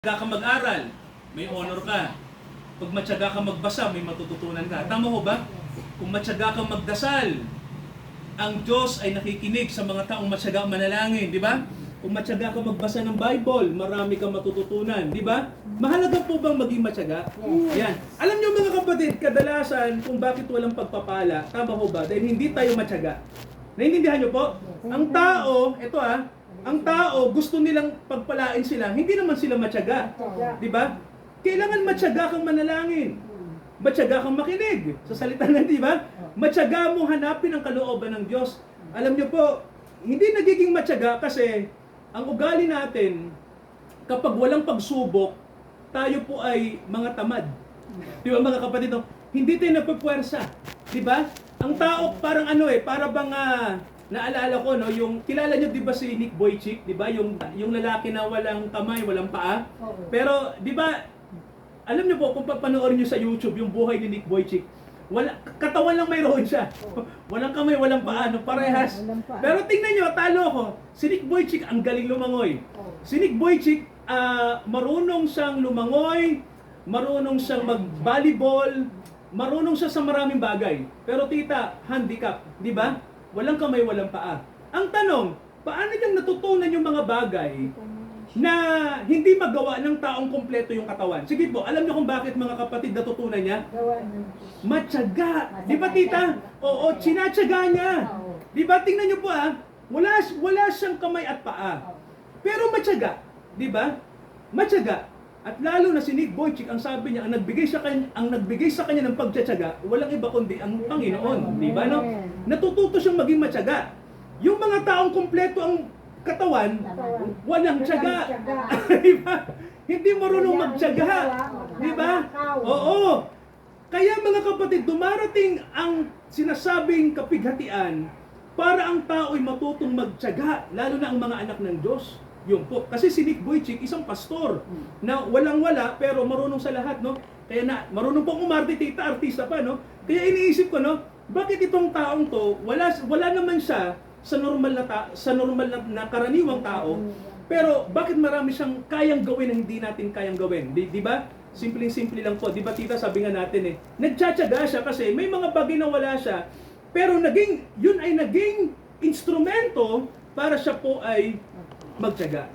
Matyaga ka mag-aral, may honor ka. Pag matyaga ka magbasa, may matututunan ka. Tama ho ba? Kung matyaga ka magdasal, ang Diyos ay nakikinig sa mga taong matyaga manalangin, di ba? Kung matyaga ka magbasa ng Bible, marami kang matututunan, di ba? Mahalaga po bang maging matyaga? Yan. Alam niyo mga kapatid, kadalasan kung bakit walang pagpapala, tama ho ba? Dahil hindi tayo matyaga. Naiintindihan niyo po? Ang tao, ang tao gusto nilang pagpalain sila, hindi naman sila matyaga. 'Di ba? Kailangan matyaga kang manalangin. Matyaga kang makinig sa salita ng, 'di ba? Matyaga mo hanapin ang kalooban ng Diyos. Alam niyo po, hindi nagiging matyaga kasi ang ugali natin kapag walang pagsubok, tayo po ay mga tamad. 'Di ba mga kapatid? Hindi tayo napupwersa, 'di ba? Ang tao parang para bang naalala ko yung kilala niyo 'di ba si Nick Vujicic, 'di ba? Yung lalaki na walang kamay, walang paa. Pero 'di ba alam niyo po kung papanoorin niyo sa YouTube yung buhay ni Nick Vujicic, katawan lang mayroon siya. Walang kamay, walang paa, parehas. Pero tingnan niyo, talo ko. Si Nick Vujicic ang galing lumangoy. Si Nick Vujicic marunong siyang lumangoy, marunong siyang mag-volleyball, marunong siya sa maraming bagay. Pero tita, handicap, 'di ba? Walang kamay, walang paa. Ang tanong, paano niyang natutunan yung mga bagay na hindi magawa ng taong kumpleto yung katawan? Sige po, alam niyo kung bakit mga kapatid natutunan niya? Matyaga. Di ba tita? Oo, sinatyaga niya. Di ba? Tingnan niyo po wala siyang kamay at paa. Pero matyaga. Di ba? Matyaga. At lalo na si Nick Vujicic, ang sabi niya, ang nagbigay sa kanya ng pagtsatsaga, walang iba kundi ang Panginoon, di ba no? Natututo siyang maging matyaga. Yung mga taong kumpleto ang katawan, walang tiyaga. Di ba? Hindi marunong magtiyaga. Di ba? Oo. Kaya mga kapatid, dumarating ang sinasabing kapighatian para ang tao ay matutong magtiyaga, lalo na ang mga anak ng Diyos. Yung po. Kasi si Nick Vujicic, isang pastor na walang-wala pero marunong sa lahat, no? Kaya marunong pong umarte, tita, artista pa, no? Kaya iniisip ko, no? Bakit itong taong to, wala naman siya sa normal na karaniwang tao, pero bakit marami siyang kayang gawin na hindi natin kayang gawin? Di ba? Simpleng-simple lang po. Di ba, tita, sabi nga natin nagtsatsaga siya kasi may mga bagay na wala siya, pero yun ay naging instrumento para siya po ay magtiyaga.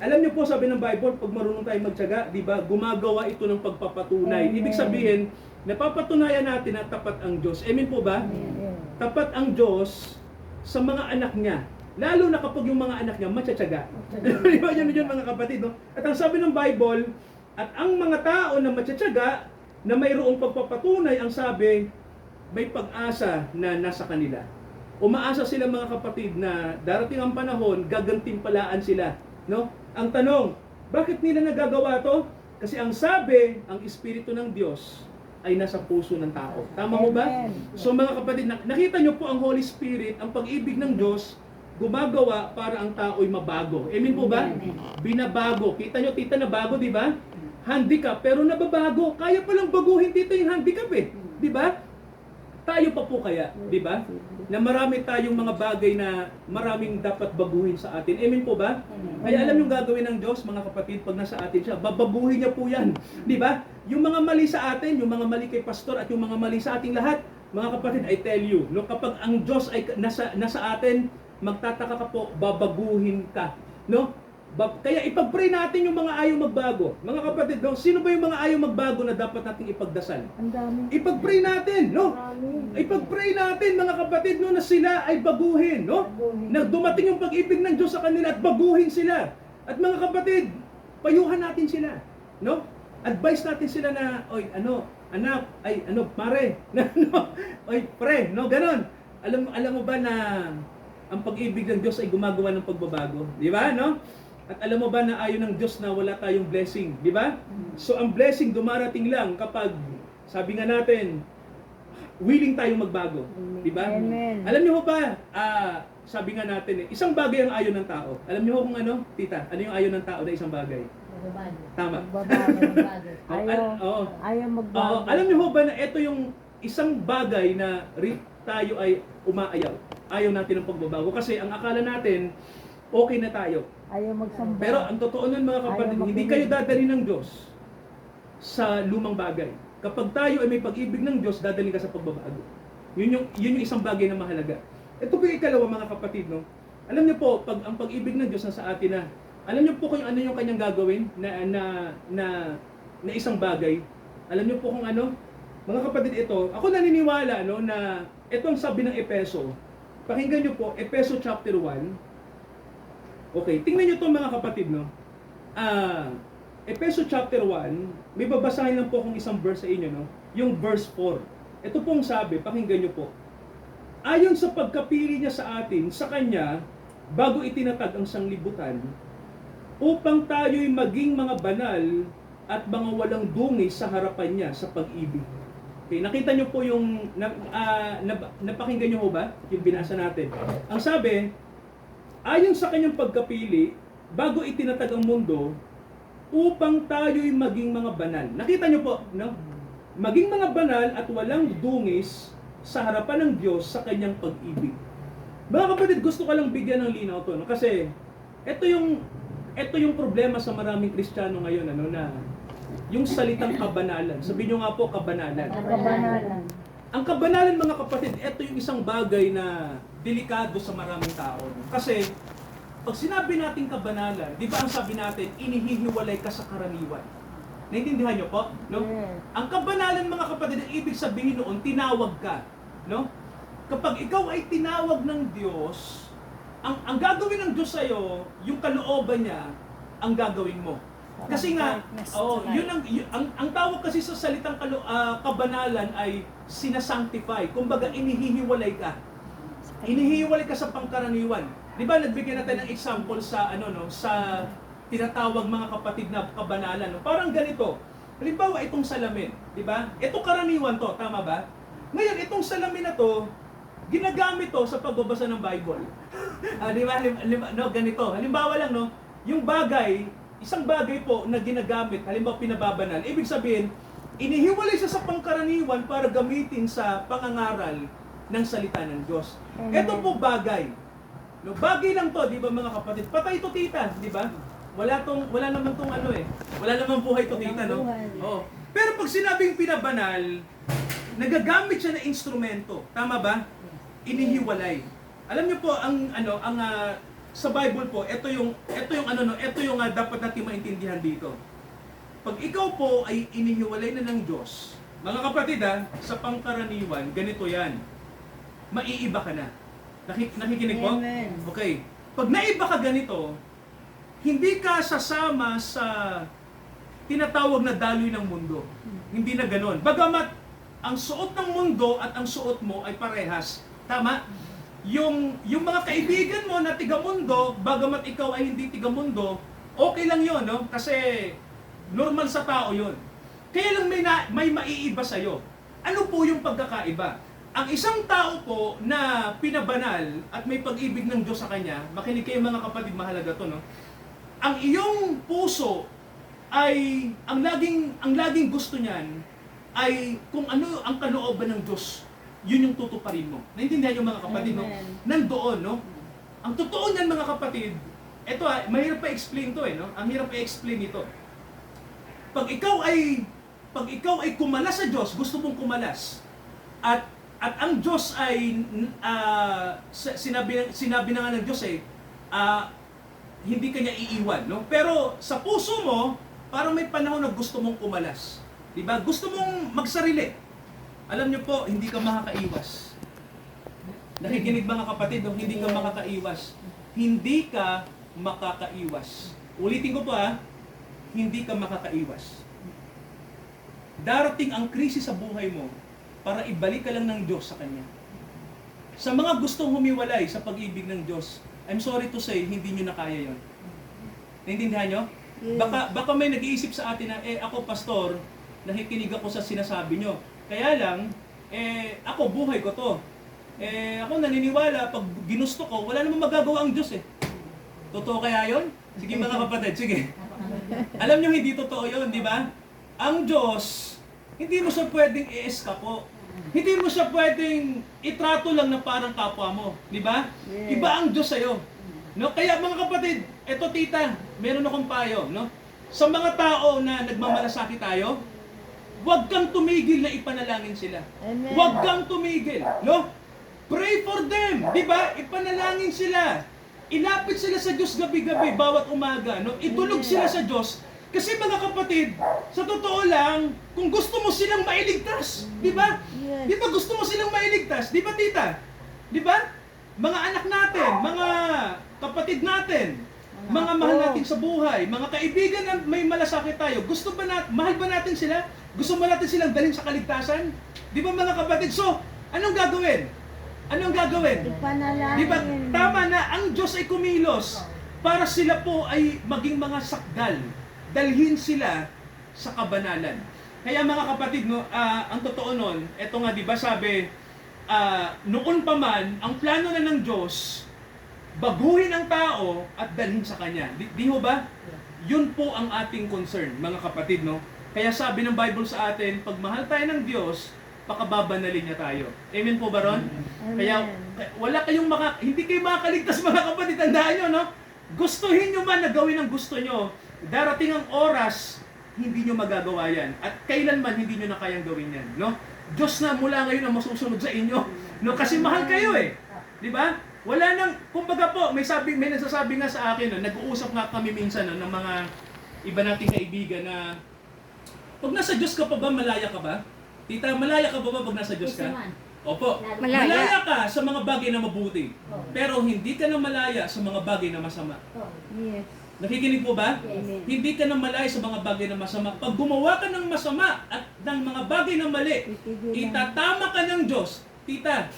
Alam niyo po, sabi ng Bible, pag marunong tayo magtiyaga, di ba, gumagawa ito ng pagpapatunay. Ibig sabihin, napapatunayan natin na tapat ang Diyos. Amen po ba? Tapat ang Diyos sa mga anak niya. Lalo na kapag yung mga anak niya matitiyaga. Di ba yun mga kapatid, no? At ang sabi ng Bible, at ang mga tao na matitiyaga, na mayroong pagpapatunay, ang sabi, may pag-asa na nasa kanila. Umaasa sila mga kapatid na darating ang panahon, gagantimpalaan sila, no? Ang tanong, bakit nila nagagawa to? Kasi ang sabi, ang Espiritu ng Diyos ay nasa puso ng tao. Tama mo ba? So mga kapatid, nakita nyo po ang Holy Spirit, ang pag-ibig ng Diyos, gumagawa para ang tao ay mabago. Amen po ba? Binabago. Kita nyo, tita, na bago, di ba? Handicap, pero nababago. Kaya palang baguhin dito yung handicap di ba? Tayo pa po kaya, di ba? Na marami tayong mga bagay na maraming dapat baguhin sa atin. Amen po ba? Kaya alam yung gagawin ng Diyos, mga kapatid, pag nasa atin siya, babaguhin niya po yan. Di ba? Yung mga mali sa atin, yung mga mali kay pastor at yung mga mali sa ating lahat, mga kapatid, I tell you, no, kapag ang Diyos ay nasa atin, magtataka ka po, babaguhin ka. No? Kaya ipag-pray natin yung mga ayaw magbago. Mga kapatid, no? Sino ba yung mga ayaw magbago na dapat nating ipagdasal? Ang dami. Ipag-pray natin, no? Ipag-pray natin, mga kapatid, no, na sila ay baguhin, no? Na dumating yung pag-ibig ng Diyos sa kanila at baguhin sila. At mga kapatid, payuhan natin sila, no? Advise natin sila na, oy, anak, pare, oy, pre, no, ganon. Alam mo ba na ang pag-ibig ng Diyos ay gumagawa ng pagbabago? Di ba, no? At alam mo ba na ayaw ng Diyos na wala tayong blessing, di ba? So ang blessing dumarating lang kapag, sabi nga natin, willing tayong magbago, di ba? Alam niyo ba, sabi nga natin isang bagay ang ayaw ng tao. Alam niyo kung tita, ano yung ayaw ng tao na isang bagay? Tama. Ayaw magbago. Alam niyo ba na ito yung isang bagay na tayo ay umaayaw. Ayaw natin ng pagbabago kasi ang akala natin okay na tayo. Ayaw magsamba. Pero ang totoo nun mga kapatid, Ayaw hindi kayo dadali ng Diyos sa lumang bagay. Kapag tayo ay may pag-ibig ng Diyos, dadali ka sa pagbabago. Yun yung isang bagay na mahalaga. Ito po yung ikalawa mga kapatid, no? Alam niyo po, pag ang pag-ibig ng Diyos nasa atin na, alam niyo po kung ano yung kanyang gagawin na isang bagay. Alam niyo po kung ano? Mga kapatid, ito, ako naniniwala no, na ito ang sabi ng Epeso. Pakinggan niyo po, Epeso chapter 1. Okay, tingnan niyo to mga kapatid, no? Epeso chapter 1, may babasahin lang po akong isang verse sa inyo, no? Yung verse 4. Ito pong sabi, pakinggan niyo po. Ayon sa pagkapili niya sa atin, sa Kanya, bago itinatag ang sanglibutan, upang tayo'y maging mga banal at mga walang dungis sa harapan niya sa pag-ibig. Okay, nakita niyo po yung, napakinggan niyo ho ba? Yung binasa natin. Ang sabi, ayon sa Kanyang pagkapili, bago itinatag ang mundo, upang tayo'y maging mga banal. Nakita niyo po, no? Maging mga banal at walang dungis sa harapan ng Diyos sa Kanyang pag-ibig. Mga kapatid, gusto ko lang bigyan ng linaw to, no? Kasi ito yung problema sa maraming Kristiyano ngayon, ano, na yung salitang kabanalan. Sabihin nyo nga po, kabanalan. Kabanalan. Ang kabanalan, mga kapatid, ito yung isang bagay na delikado sa maraming tao. No? Kasi pag sinabi natin kabanalan, di ba ang sabi natin, inihihiwalay ka sa karaniwan. Naintindihan nyo po? No? Yes. Ang kabanalan, mga kapatid, ang ibig sabihin noon, tinawag ka. No? Kapag ikaw ay tinawag ng Diyos, ang gagawin ng Diyos sa'yo, yung kalooban niya, ang gagawin mo. Kasi nga, ang tawag kasi sa salitang kabanalan ay sinasanctify. Kumbaga, inihihiwalay ka. Inihihiwalay ka sa pangkaraniwan. Di ba, nagbigyan natin ng example sa sa tinatawag mga kapatid na kabanalan. No? Parang ganito. Halimbawa, itong salamin, di ba? Ito karaniwan to, tama ba? Ngayon, itong salamin na to, ginagamit to sa pagbabasa ng Bible. Di ba? No, ganito. Halimbawa lang, no? Yung bagay, isang bagay po na ginagamit, halimbawa pinababanal, ibig sabihin, inihiwalay siya sa pangkaraniwan para gamitin sa pangangaral ng salita ng Diyos. Ito po bagay. No, bagay lang to, di ba mga kapatid? Patay to tita, di ba? Wala naman tong ano eh. Wala naman buhay to tita, no? Oo. Pero pag sinabing pinabanal, nagagamit siya na instrumento. Tama ba? Inihiwalay. Alam niyo po sa Bible po, ito yung dapat natin maintindihan dito. Pag ikaw po ay inihiwalay na ng Diyos, mga kapatid sa pangkaraniwan, ganito yan. Maiiba ka na. Nakikinig po? Amen. Okay. Pag naiba ka ganito, hindi ka sasama sa tinatawag na daloy ng mundo. Hindi na ganon. Bagamat ang suot ng mundo at ang suot mo ay parehas. Tama? Yung mga kaibigan mo na tiga-mundo, bagamat ikaw ay hindi tiga-mundo, okay lang yon, no? Kasi normal sa tao yon. Kaya lang may maiiba sa'yo. Ano po yung pagkakaiba? Ang isang tao po na pinabanal at may pag-ibig ng Diyos sa kanya, makinig kayo mga kapatid, mahalaga to, no? Ang iyong puso ay, ang laging gusto niyan ay kung ano ang kalooban ng Diyos, yun yung tutuparin mo. Naintindihan yung mga kapatid, no? Nandoon, no? Ang totoo niyan mga kapatid, ito mahirap pa explain to no? Ang hirap i-explain ito. Pag ikaw ay kumalas sa Diyos, gusto mong kumalas. At ang Diyos ay sinabi na nga ng Diyos hindi kanya iiwan, no? Pero sa puso mo, parang may panahon na gusto mong kumalas. 'Di ba? Gusto mong magsarili. Alam niyo po, hindi ka makakaiwas. Nakikinig mga kapatid, no? Hindi ka makakaiwas. Hindi ka makakaiwas. Ulitin ko po hindi ka makakaiwas. Darating ang krisis sa buhay mo para ibalik ka lang ng Diyos sa Kanya. Sa mga gustong humiwalay sa pag-ibig ng Diyos, I'm sorry to say, hindi nyo na kaya yon. Naintindihan nyo? Baka may nag-iisip sa atin na, ako pastor, nakikinig ako sa sinasabi nyo. Kaya lang, ako buhay ko to. Ako naniniwala, pag ginusto ko, wala namang magagawa ang Diyos Totoo kaya yon? Sige mga kapatid, sige. Alam nyo, hindi totoo yon, di ba? Ang Diyos, hindi mo siya pwedeng i-eskapo. Hindi mo siya pwedeng itrato lang na parang kapwa mo, di ba? Yes. Iba ang Diyos sa'yo. No? Kaya mga kapatid, eto tita, meron akong payo, no? Sa mga tao na nagmamalasakit tayo, huwag kang tumigil na ipanalangin sila. Amen. Huwag kang tumigil, no? Pray for them, di ba? Ipanalangin sila. Ilapit sila sa Diyos gabi-gabi, bawat umaga, no? Itulog sila sa Diyos. Kasi mga kapatid, sa totoo lang, kung gusto mo silang mailigtas, di ba? Yes. Di ba gusto mo silang mailigtas? Di ba tita? Di ba? Mga anak natin, mga kapatid natin, mga mahal natin sa buhay, mga kaibigan na may malasakit tayo, gusto ba mahal ba natin sila? Gusto ba natin silang dalhin sa kaligtasan? Di ba mga kapatid? So, anong gagawin? Anong gagawin? Ipanalangin. Di ba? Tama na, ang Diyos ay kumilos para sila po ay maging mga sakdal. Dalhin sila sa kabanalan. Kaya mga kapatid, no, ang totoo nun, eto nga, di ba sabi, noon pa man, ang plano na ng Diyos, baguhin ang tao at dalhin sa Kanya. Di ho ba? Yun po ang ating concern, mga kapatid, no? Kaya sabi ng Bible sa atin, pag mahal tayo ng Diyos, pakababanalin niya tayo. Amen po ba ron? Amen. Kaya wala kayong hindi kayo makakaligtas mga kapatid, tandaan nyo, no? Gustuhin nyo man na gawin ang gusto nyo, darating ang oras, hindi nyo magagawa yan. At kailanman hindi nyo na kayang gawin yan, no? Diyos na mula ngayon ang masusunod sa inyo, no? Kasi mahal kayo eh. Di ba? Wala nang, kumbaga po, may nagsasabi nga sa akin, no? Nag-uusap nga kami minsan, no, ng mga iba nating kaibigan na, pag nasa Diyos ka pa ba, malaya ka ba? Tita, malaya ka ba pag nasa Diyos ka? Opo. Malaya. Malaya ka sa mga bagay na mabuti. Pero hindi ka na malaya sa mga bagay na masama. Yes. Nakikinig po ba? Amen. Hindi ka na malaya sa mga bagay na masama. Pag gumawa ka ng masama at ng mga bagay na mali, Pipigilan. itatama ka ng Diyos. Tita,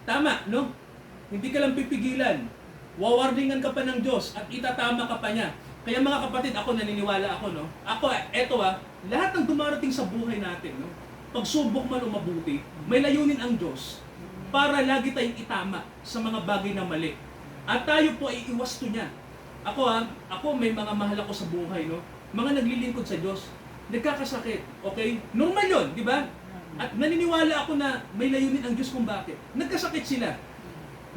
tama, no? Hindi ka lang pipigilan. Wawarningan ka pa ng Diyos at itatama ka pa niya. Kaya mga kapatid, ako naniniwala ako, no? Eto lahat ng dumarating sa buhay natin, no? Pagsubok man o mabuti, may layunin ang Diyos para lagi tayong itama sa mga bagay na mali. At tayo po ay iwasto niya. Ako may mga mahal ako sa buhay, no? Mga naglilingkod sa Diyos, nagkakasakit, okay? Normal yun, di ba? At naniniwala ako na may layunin ang Diyos kung bakit. Nagkasakit sila.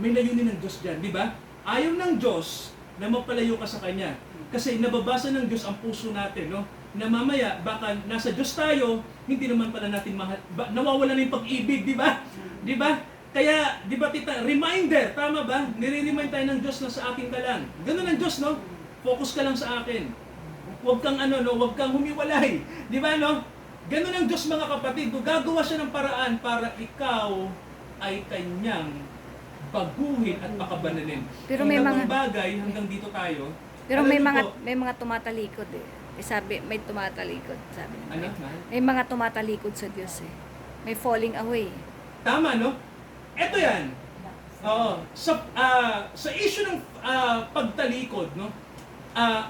May layunin ng Diyos dyan, di ba? Ayaw ng Diyos na mapalayo ka sa Kanya. Kasi nababasa ng Diyos ang puso natin, no? Na mamaya, baka nasa Diyos tayo, hindi naman pala natin mahal, nawawala na yung pag-ibig, di ba? Di ba? Kaya, di ba tita, reminder, tama ba? Nire-remind tayo ng Diyos na sa akin ka lang. Ganun ang Diyos, no? Focus ka lang sa akin. Huwag kang huwag kang humiwalay. Di ba, no? Ganun ang Diyos, mga kapatid. Gagawa siya ng paraan para ikaw ay kanyang baguhin at pakabanalin. Pero may hanggang mga- bagay, hanggang dito tayo. Pero alam niyo po, may mga tumatalikod eh. Sabi, may tumatalikod, sabi nila. Ano? May mga tumatalikod sa Diyos eh. May falling away. Tama, no? Ito yan. Oo. Sa issue ng pagtalikod, no?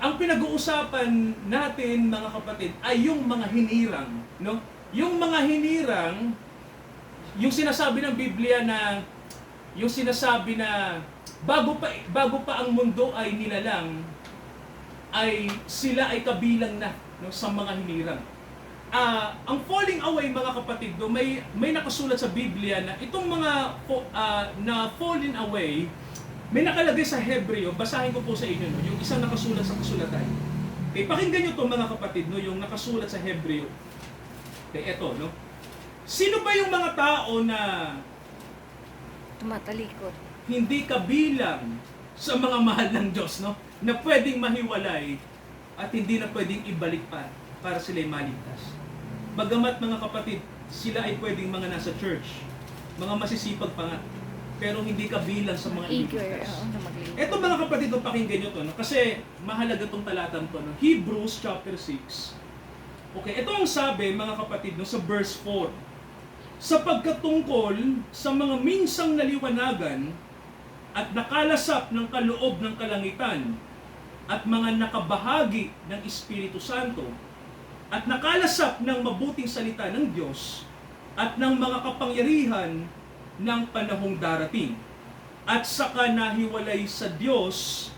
Ang pinag-uusapan natin, mga kapatid, ay yung mga hinirang, no? Yung mga hinirang, yung sinasabi ng Biblia na, yung sinasabi na bago pa ang mundo ay nilalang, ay sila ay kabilang na, no, sa mga hinirang. Ang falling away, mga kapatid, no, may nakasulat sa Biblia na itong mga na falling away, may nakalagay sa Hebreo. Basahin ko po sa inyo, no, yung isang nakasulat sa kasulatan. Okay, pakinggan nyo to, mga kapatid, no, yung nakasulat sa Hebreo. Okay, eto, no. Sino ba yung mga tao na Tumatalikod. hindi kabilang sa mga mahal ng Diyos, no? Na pwedeng mahiwalay at hindi na pwedeng ibalik pa para sila'y maligtas. Bagamat, mga kapatid, sila ay pwedeng mga nasa church, mga masisipag pa nga, pero hindi kabilang sa mga Eager. iligtas. Oo, na maglingkod. Eto, mga kapatid, pakinggan nyo to, no? Kasi mahalaga tong talatang to, no? Hebrews chapter 6. Okay, ito ang sabi, mga kapatid, no, sa verse 4. Sapagkat tungkol sa mga minsang naliwanagan at nakalasap ng kaloob ng kalangitan at mga nakabahagi ng Espiritu Santo at nakalasap ng mabuting salita ng Diyos at ng mga kapangyarihan ng panahong darating at saka nahiwalay sa Diyos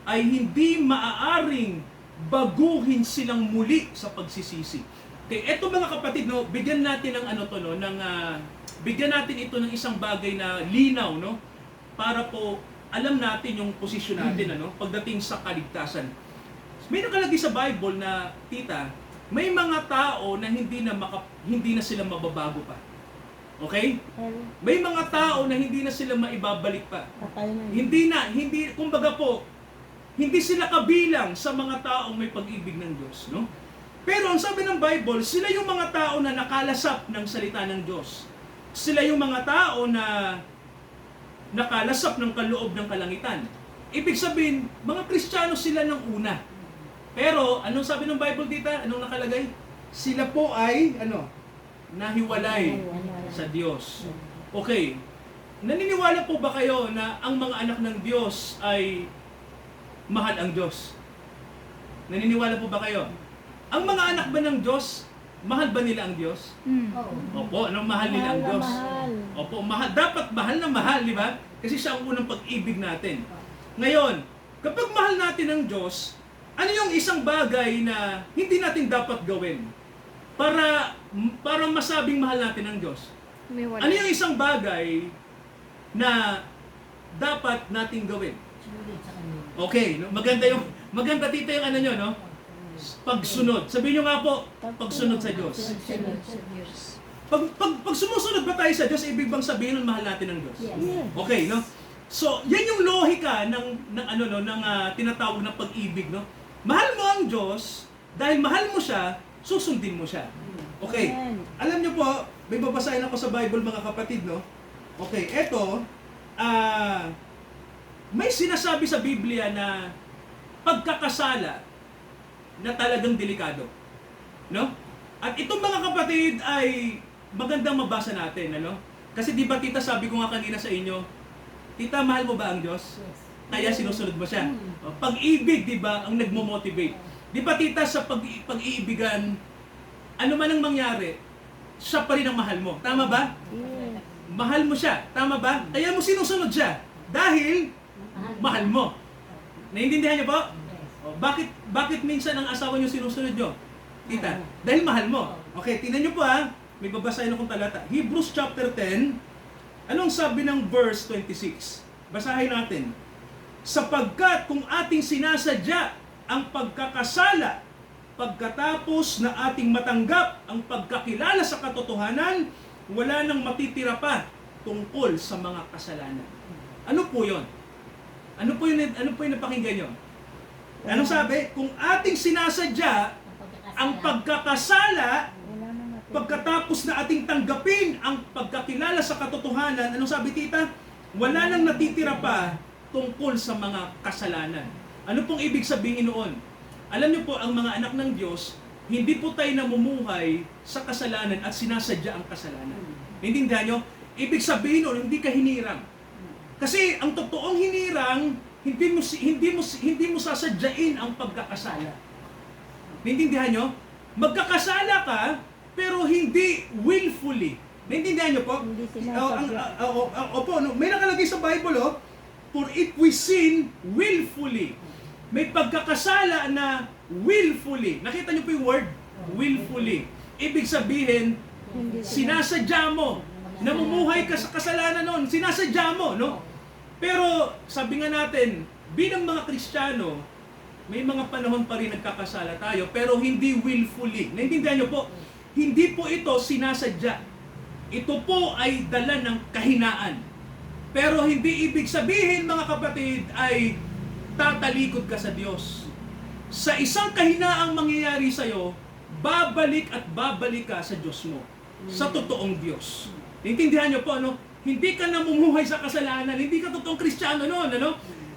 ay hindi maaaring baguhin silang muli sa pagsisisi. Okay, eto, mga kapatid, no, bigyan natin ng bigyan natin ito ng isang bagay na linaw, no, para po alam natin yung posisyon natin pagdating sa kaligtasan. May nakalagay sa Bible na, tita, may mga tao na hindi na sila mababago pa. Okay? May mga tao na hindi na sila maibabalik pa. Kumbaga po, hindi sila kabilang sa mga taong may pag-ibig ng Diyos, no? Pero ang sabi ng Bible, sila yung mga tao na nakalasap ng salita ng Diyos. Sila yung mga tao na nakalasap ng kaloob ng kalangitan. Ibig sabihin, mga Kristiyano sila ng una. Pero, anong sabi ng Bible, tita? Anong nakalagay? Sila po ay, nahiwalay sa Diyos. Okay. Naniniwala po ba kayo na ang mga anak ng Diyos ay mahal ang Diyos? Naniniwala po ba kayo? Ang mga anak ba ng Diyos, mahal ba nila ang Diyos? Opo, anong mahal nila ang Diyos? Opo, dapat mahal na mahal, di ba? Kasi siya ang unang pag-ibig natin. Ngayon, kapag mahal natin ang Diyos, ano yung isang bagay na hindi natin dapat gawin para masabing mahal natin ang Diyos? Ano yung isang bagay na dapat nating gawin? Okay, no? Maganda dito yung ano nyo, no? Pagsunod. Sabihin nyo nga po, pagsunod sa Diyos. Pag sumusunod ba tayo sa Diyos, ibig bang sabihin nun mahal natin ang Diyos? Yes. Okay, no? So, yan yung lohika ng tinatawag na pag-ibig, no? Mahal mo ang Diyos, dahil mahal mo siya, susundin mo siya. Okay. Alam nyo po, may babasahin ako sa Bible, mga kapatid, no? Okay, eto, may sinasabi sa Biblia na pagkakasala na talagang delikado. No? At itong mga kapatid ay magandang mabasa natin, Kasi di ba, tita, sabi ko nga kanina sa inyo, tita, mahal mo ba ang Diyos? Kaya sinusunod mo siya. Pag-ibig, di ba, ang nagmo-motivate. Di ba, tita, sa pag-iibigan, ano man ang mangyari, siya pa rin ang mahal mo. Tama ba? Yes. Mahal mo siya. Tama ba? Kaya mo sinusunod siya. Dahil, mahal mo. Naiintindihan niyo po? Bakit minsan ang asawa niyo sinusunod niyo? Tita, dahil mahal mo. Okay, tingnan niyo po may babasahin akong talata. Hebrews chapter 10, anong sabi ng verse 26? Basahin natin. Sapagkat kung ating sinasadya ang pagkakasala, pagkatapos na ating matanggap ang pagkakilala sa katotohanan, wala nang matitira pa tungkol sa mga kasalanan. Ano po yon? Ano po yung napakinggan nyo? Anong sabi? Kung ating sinasadya ang pagkakasala, pagkatapos na ating tanggapin ang pagkakilala sa katotohanan, anong sabi, tita? Wala nang natitira pa tungkol sa mga kasalanan. Ano pong ibig sabihin noon? Alam niyo po, ang mga anak ng Diyos, hindi po tayo namumuhay sa kasalanan at sinasadya ang kasalanan. Naintindihan niyo? Ibig sabihin noon, hindi ka hinirang. Kasi ang totoong hinirang, hindi mo sasadyain ang pagkakasala. Naintindihan niyo? Magkakasala ka, pero hindi willfully. Naintindihan niyo po? Hindi sinasadya. Opo, may nakalagay sa Bible, for if we sin willfully, may pagkakasala na willfully. Nakita niyo po yung word? Willfully. Ibig sabihin, sinasadya mo. Namumuhay ka sa kasalanan noon. Sinasadya mo, no? Pero, sabi nga natin, bilang mga Kristiyano, may mga panahon pa rin nagkakasala tayo, pero hindi willfully. Naintindihan niyo po? Hindi po ito sinasadya. Ito po ay dala ng kahinaan. Pero hindi ibig sabihin, mga kapatid, ay tatalikod ka sa Diyos. Sa isang kahinaang mangyayari sa'yo, babalik at babalik ka sa Diyos mo. Sa totoong Diyos. Naintindihan niyo po, Hindi ka namumuhay sa kasalanan, hindi ka totoong Kristiyano noon,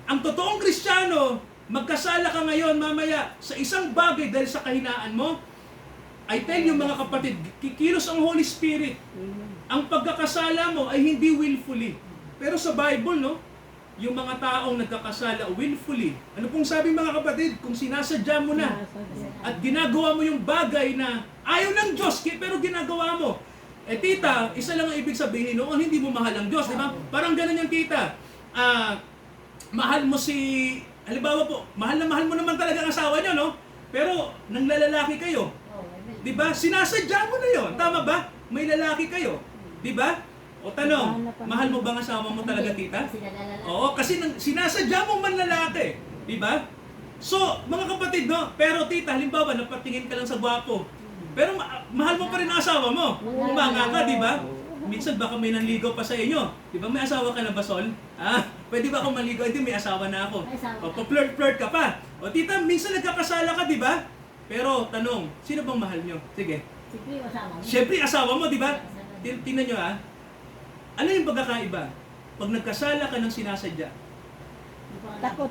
Ang totoong Kristiyano, magkasala ka ngayon, mamaya, sa isang bagay dahil sa kahinaan mo, I tell you, mga kapatid, kikilos ang Holy Spirit. Ang pagkakasala mo ay hindi willfully. Pero sa Bible, yung mga taong nagkakasala willfully. Ano pong sabi, mga kapatid? Kung sinasadya mo na at ginagawa mo yung bagay na ayaw ng Diyos, pero ginagawa mo. Tita, isa lang ang ibig sabihin noon, hindi mo mahal ang Diyos, di ba? Parang ganun yung tita. Mahal mo halimbawa po, mahal mo naman talaga ang asawa niyo, no? Pero nang lalaki kayo, di ba? Sinasadya mo na yon, tama ba? May lalaki kayo, di ba? O tanong, mahal mo ba ang asawa mo talaga, tita? Oo, kasi sinasadya mo man lalaki. Di ba? So, mga kapatid, no? Pero tita, halimbawa, napatingin ka lang sa gwapo. Pero mahal mo pa rin ang asawa mo. Umanga ka, di ba? Minsan baka may nanligaw pa sa inyo. Di ba may asawa ka na ba, Sol? Pwede ba akong maligaw? Hindi, may asawa na ako. O, pa-flirt ka pa. O tita, minsan nagkakasala ka, di ba? Pero tanong, sino bang mahal nyo? Sige. Siyempre, asawa mo, di ba? Tingnan nyo ano yung pagkakaiba? Pag nagkasala ka ng sinasadya, Takot.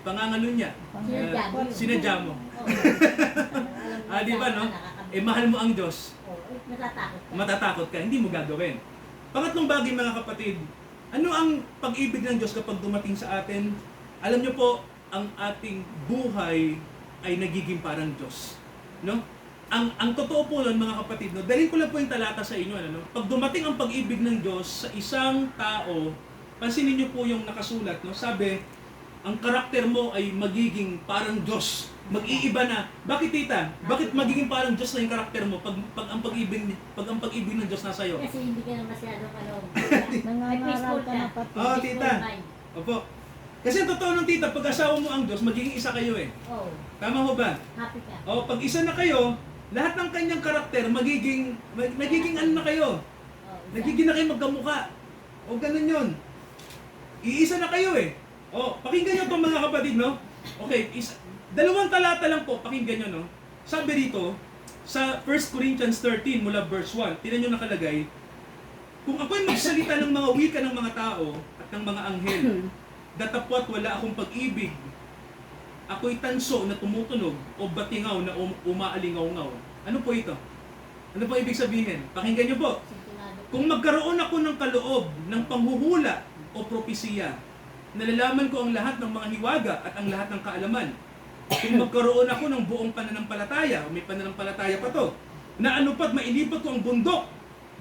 pangangalo niya, Sinadya mo. sinadya mo. Di ba, no? Mahal mo ang Diyos, matatakot ka, hindi mo gagawin. Pangatlong bagay, mga kapatid, ano ang pag-ibig ng Diyos kapag dumating sa atin? Alam niyo po, ang ating buhay ay nagiging parang Diyos. No? Ang totoo po nun, mga kapatid, no, dalhin ko lang po yung talata sa inyo. Ano? Pag dumating ang pag-ibig ng Diyos sa isang tao, pansinin niyo po yung nakasulat. No? Sabi, ang karakter mo ay magiging parang Diyos. Mag-iiba na. Bakit, tita? Bakit magiging parang Diyos na yung karakter mo pag ang pag-ibig ng Diyos nasa iyo? Kasi hindi ka na masyadong Nangangaral ka na pati. Oo, tita. Opo. Kasi ang totoo ng tita, pag asawa mo ang Diyos, magiging isa kayo eh. Oh, Tama ho ba? happy ka. O, pag isa na kayo, lahat ng kanyang karakter, magiging ano na kayo? Oh, Nagiging na kayo magkamukha. O, ganun yun. Iisa na kayo eh. O, pakinggan nyo ito mga kapatid, no? Okay, dalawang talata lang po, pakinggan nyo, no? Sabi rito, sa 1 Corinthians 13 mula verse 1, tinan nyo nakalagay, kung ako'y magsalita ng mga wika ng mga tao at ng mga anghel, datapwat wala akong pag-ibig, ako'y tanso na tumutunog o batingaw na umaalingaw-ngaw. Ano po ito? Ano po ibig sabihin? Pakinggan nyo po. Sintunado. Kung magkaroon ako ng kaloob ng panghuhula o propesiya, nalalaman ko ang lahat ng mga hiwaga at ang lahat ng kaalaman. Kung magkaroon ako ng buong pananampalataya, may pananampalataya pa to, na ano pat mailipat ko ang bundok,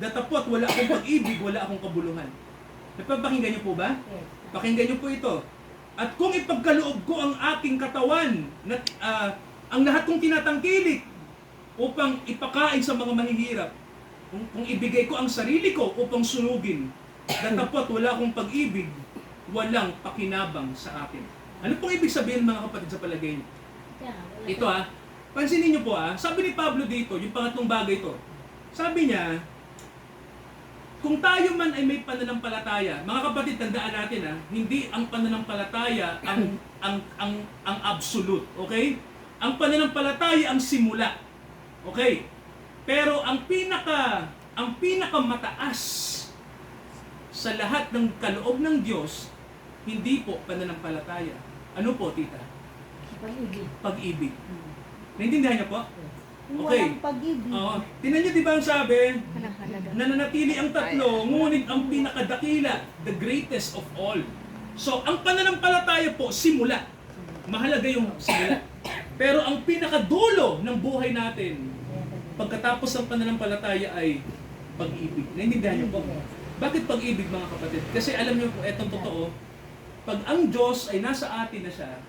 datapot wala akong pag-ibig, wala akong kabuluhan. Napapakinggan niyo po ba? Yes. Pakinggan niyo po ito. At kung ipagkaloob ko ang aking katawan, ang lahat kong tinatangkilik upang ipakain sa mga mahihirap, kung ibigay ko ang sarili ko upang sunugin, datapot wala akong pag-ibig, walang pakinabang sa akin. Ano pong ibig sabihin mga kapatid sa palagay niyo? Kaya nga, wala Ito ka. pansinin niyo po sabi ni Pablo dito, yung pangatlong bagay ito. Sabi niya, kung tayo man ay may pananampalataya, mga kapatid, tandaan natin hindi ang pananampalataya ang absolute, okay? Ang pananampalataya ang simula. Okay? Pero ang pinakamataas sa lahat ng kaloob ng Diyos, hindi po pananampalataya. Ano po, tita? Pag-ibig. Pag-ibig. Naintindihan niyo po? Kung Okay. walang pag-ibig. Oo. Tingnan niyo, di ba ang sabi? Walang halaga. Nananatili ang tatlo, ngunit ang pinakadakila, the greatest of all. So, ang pananampalataya po, simula. Mahalaga yung simula. Pero ang pinakadulo ng buhay natin, pagkatapos ng pananampalataya ay pag-ibig. Naintindihan niyo po? Bakit pag-ibig, mga kapatid? Kasi alam niyo po, etong totoo, pag ang Diyos ay nasa atin na siya,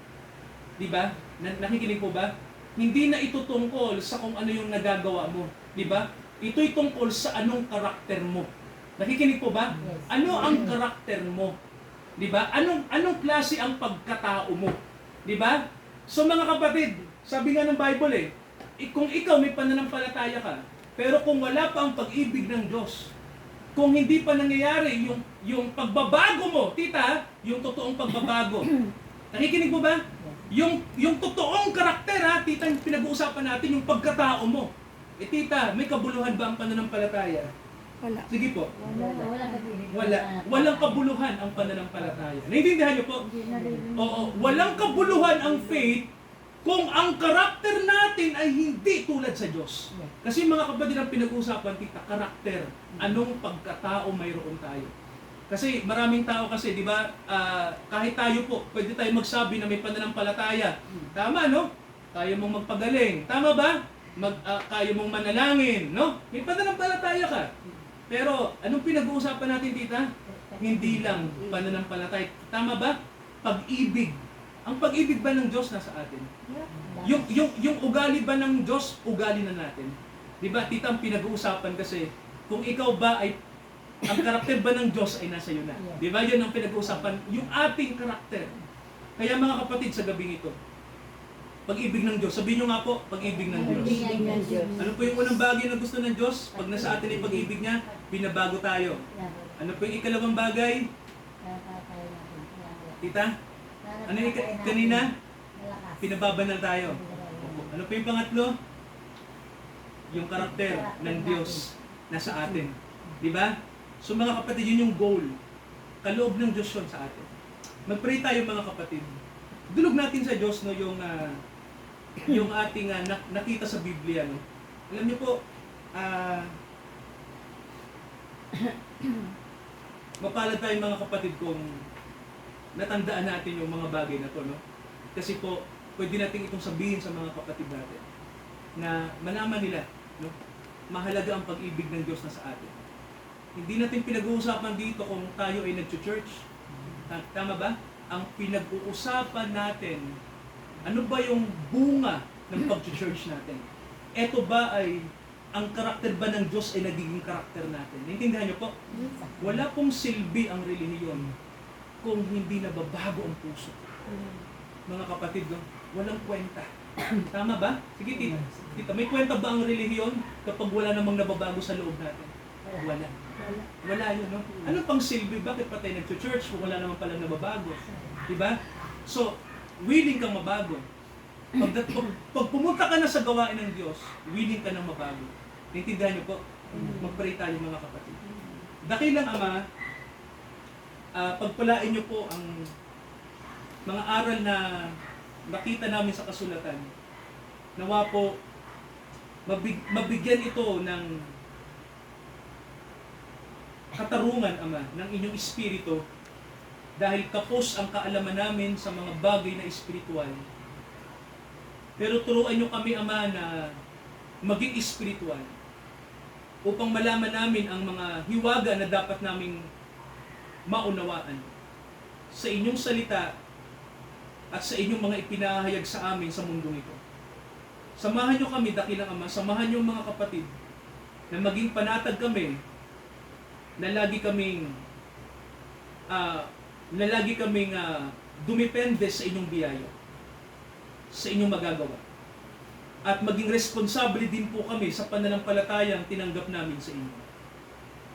di ba? Nakikinig po ba? Hindi na ito tungkol sa kung ano yung nagagawa mo, di ba? Ito'y tungkol sa anong karakter mo. Nakikinig po ba? Yes. Ano ang karakter mo? Di ba? Anong klase ang pagkatao mo? Di ba? So mga kapatid, sabi nga ng Bible kung ikaw may pananampalataya ka, pero kung wala pa ang pag-ibig ng Diyos, kung hindi pa nangyayari yung pagbabago mo, tita, yung totoong pagbabago. Nakikinig mo ba? Yung totoong karakter tita, yung pinag-uusapan natin, yung pagkatao mo. Tita, may kabuluhan ba ang pananampalataya? Wala. Sige po. Wala pag-ibig. Walang kabuluhan ang pananampalataya. Naiintindihan niyo po? Hindi naririnig. Oo, walang kabuluhan ang faith kung ang karakter natin ay hindi tulad sa Diyos. Kasi mga kapatid, ang pinag-uusapan, tita, karakter. Anong pagkatao mayroon tayo? Kasi maraming tao kasi, di ba, kahit tayo po, pwede tayo magsabi na may pananampalataya. Tama, no? Kaya mong magpagaling. Tama ba? Kaya mong manalangin, no? May pananampalataya ka. Pero, anong pinag-uusapan natin, tita? Hindi lang pananampalataya. Tama ba? Pag-ibig. Ang pag-ibig ba ng Diyos nasa atin? Yung ugali ba ng Diyos, ugali na natin? Di ba, tita, ang pinag-uusapan kasi, kung ikaw ba ay, ang karakter ba ng Diyos ay nasa iyo na. Di ba? Yun ang pinag-uusapan, yung ating karakter. Kaya mga kapatid, sa gabing ito, pag-ibig ng Diyos. Sabihin nyo nga po, pag-ibig ng Diyos. Pag-ibig ng Diyos. Ano po yung unang bagay na gusto ng Diyos? Pag nasa atin ay pag-ibig niya, binabago tayo. Ano po yung ikalawang bagay? Tita? Ano yung kanina? Pinababanal tayo. Ano po yung pangatlo? Yung karakter ng Diyos nasa atin. Di ba? So mga kapatid, yun yung goal. Kaloob ng Diyos yun sa atin. Mag-pray tayo mga kapatid. Dulog natin sa Diyos no, yung ating nakita sa Biblia. No? Alam niyo po, mapalad tayo mga kapatid kung natandaan natin yung mga bagay na to. No? Kasi po, pwede natin itong sabihin sa mga kapatid natin na malaman nila, no? Mahalaga ang pag-ibig ng Diyos na sa atin. Hindi natin pinag-uusapan dito kung tayo ay nag-church. Tama ba? Ang pinag-uusapan natin, ano ba yung bunga ng pag-church natin? Ito ba ay, ang karakter ba ng Diyos ay nagiging karakter natin? Naintindihan niyo po? Wala pong silbi ang relihiyon kung hindi nababago ang puso. Mga kapatid, no? Walang kwenta. Tama ba? Sige, tita, may kwenta ba ang relihiyon kapag wala namang nababago sa loob natin? Wala. Wala yun, no? Ano pang silbi? Bakit pa tayo nag-church kung wala naman palang nababago? Diba? So, willing kang mabago. Pag pumunta ka na sa gawain ng Diyos, willing ka nang mabago. Naintindihan niyo po? Mag-pray tayo mga kapatid. Dakilang Ama, pagpalain niyo po ang mga aral na nakita namin sa kasulatan. Nawa po, mabigyan ito ng katarungan, Ama, ng inyong espiritu dahil kapos ang kaalaman namin sa mga bagay na espiritual. Pero turuan niyo kami, Ama, na maging espiritual upang malaman namin ang mga hiwaga na dapat naming maunawaan sa inyong salita at sa inyong mga ipinahayag sa amin sa mundong ito. Samahan niyo kami, dakilang Ama, samahan niyo mga kapatid na maging panatag kami na lagi kaming dumepende sa inyong biyaya, sa inyong magagawa. At maging responsable din po kami sa pananampalatayang tinanggap namin sa inyo.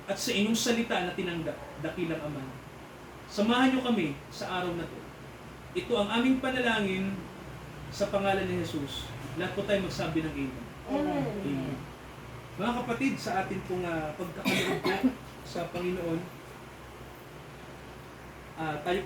At sa inyong salita na tinanggap, dakilang Ama. Samahan niyo kami sa araw na ito. Ito ang aming panalangin sa pangalan ni Jesus. Lahat po tayo magsabi ng Amen. Amen. Mga kapatid, sa atin pong pagkakaloob po sa Panginoon, tayo po